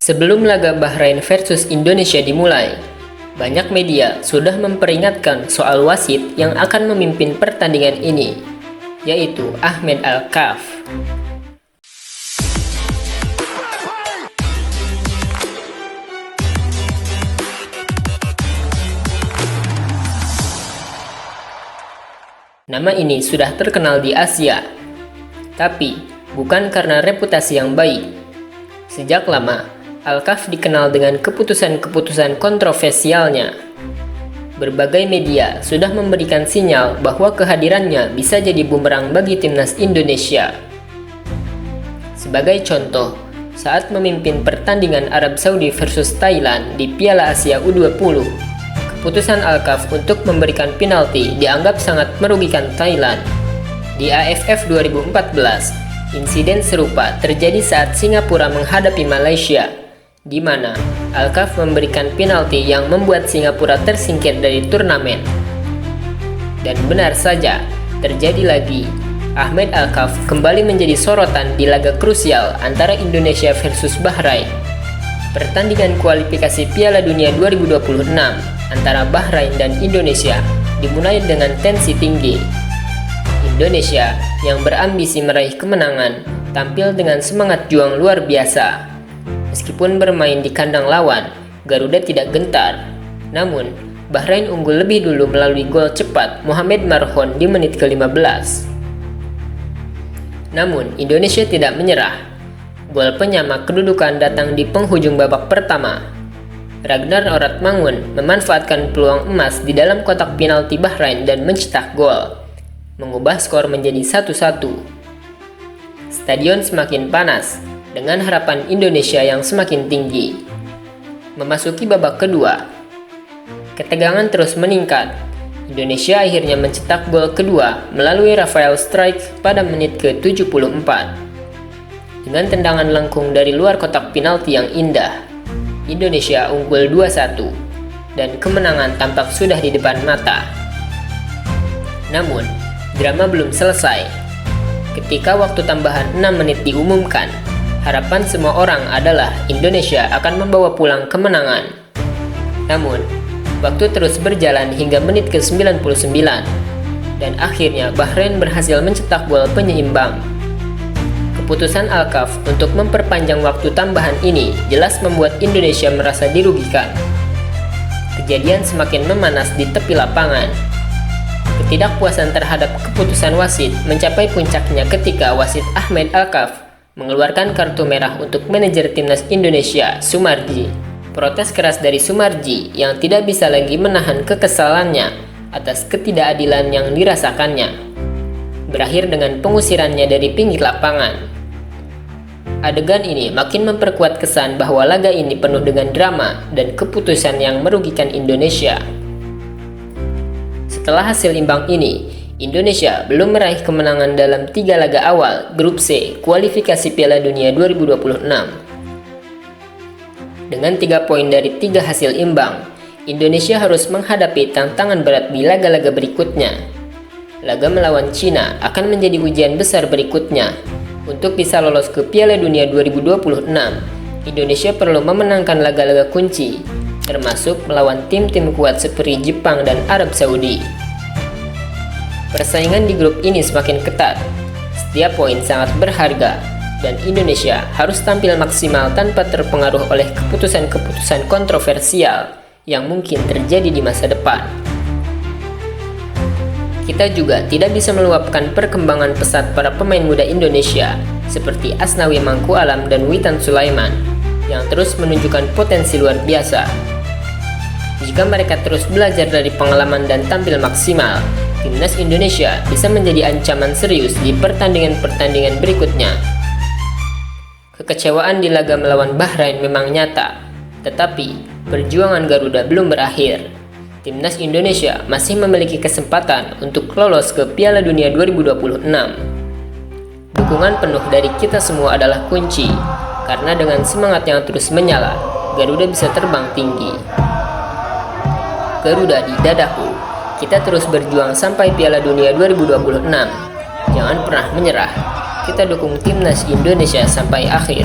Sebelum laga Bahrain versus Indonesia dimulai, banyak media sudah memperingatkan soal wasit yang akan memimpin pertandingan ini, yaitu Ahmed Al-Kaf. Nama ini sudah terkenal di Asia, tapi bukan karena reputasi yang baik. Sejak lama, Al-Kaf dikenal dengan keputusan-keputusan kontroversialnya. Berbagai media sudah memberikan sinyal bahwa kehadirannya bisa jadi bumerang bagi timnas Indonesia. Sebagai contoh, saat memimpin pertandingan Arab Saudi versus Thailand di Piala Asia U20, keputusan Al-Kaf untuk memberikan penalti dianggap sangat merugikan Thailand. Di AFF 2014, insiden serupa terjadi saat Singapura menghadapi Malaysia, di mana Al-Kaf memberikan penalti yang membuat Singapura tersingkir dari turnamen. Dan benar saja, terjadi lagi. Ahmed Al-Kaf kembali menjadi sorotan di laga krusial antara Indonesia versus Bahrain. Pertandingan kualifikasi Piala Dunia 2026 antara Bahrain dan Indonesia dimulai dengan tensi tinggi. Indonesia yang berambisi meraih kemenangan tampil dengan semangat juang luar biasa. Meskipun bermain di kandang lawan, Garuda tidak gentar. Namun, Bahrain unggul lebih dulu melalui gol cepat Mohamed Marhon di menit ke-15. Namun, Indonesia tidak menyerah. Gol penyama kedudukan datang di penghujung babak pertama. Ragnar Oratmangun memanfaatkan peluang emas di dalam kotak penalti Bahrain dan mencetak gol, mengubah skor menjadi 1-1. Stadion semakin panas, dengan harapan Indonesia yang semakin tinggi. Memasuki babak kedua, ketegangan terus meningkat. Indonesia akhirnya mencetak gol kedua melalui Rafael Strike pada menit ke-74. Dengan tendangan lengkung dari luar kotak penalti yang indah, Indonesia unggul 2-1 dan kemenangan tampak sudah di depan mata. Namun, drama belum selesai. Ketika waktu tambahan 6 menit diumumkan, harapan semua orang adalah Indonesia akan membawa pulang kemenangan. Namun, waktu terus berjalan hingga menit ke-99, dan akhirnya Bahrain berhasil mencetak gol penyeimbang. Keputusan Al-Kaf untuk memperpanjang waktu tambahan ini jelas membuat Indonesia merasa dirugikan. Kejadian semakin memanas di tepi lapangan. Ketidakpuasan terhadap keputusan wasit mencapai puncaknya ketika wasit Ahmed Al-Kaf mengeluarkan kartu merah untuk manajer timnas Indonesia, Sumarji. Protes keras dari Sumarji yang tidak bisa lagi menahan kekesalannya atas ketidakadilan yang dirasakannya, berakhir dengan pengusirannya dari pinggir lapangan. Adegan ini makin memperkuat kesan bahwa laga ini penuh dengan drama dan keputusan yang merugikan Indonesia. Setelah hasil imbang ini, Indonesia belum meraih kemenangan dalam 3 laga awal Grup C kualifikasi Piala Dunia 2026. Dengan 3 poin dari 3 hasil imbang, Indonesia harus menghadapi tantangan berat di laga-laga berikutnya. Laga melawan Cina akan menjadi ujian besar berikutnya. Untuk bisa lolos ke Piala Dunia 2026, Indonesia perlu memenangkan laga-laga kunci, termasuk melawan tim-tim kuat seperti Jepang dan Arab Saudi. Persaingan di grup ini semakin ketat. Setiap poin sangat berharga, dan Indonesia harus tampil maksimal tanpa terpengaruh oleh keputusan-keputusan kontroversial yang mungkin terjadi di masa depan. Kita juga tidak bisa meluapkan perkembangan pesat para pemain muda Indonesia seperti Asnawi Mangku Alam dan Witan Sulaiman yang terus menunjukkan potensi luar biasa. Jika mereka terus belajar dari pengalaman dan tampil maksimal, timnas Indonesia bisa menjadi ancaman serius di pertandingan-pertandingan berikutnya. Kekecewaan di laga melawan Bahrain memang nyata, tetapi perjuangan Garuda belum berakhir. Timnas Indonesia masih memiliki kesempatan untuk lolos ke Piala Dunia 2026. Dukungan penuh dari kita semua adalah kunci, karena dengan semangat yang terus menyala, Garuda bisa terbang tinggi. Garuda di dadaku. Kita terus berjuang sampai Piala Dunia 2026. Jangan pernah menyerah. Kita dukung timnas Indonesia sampai akhir.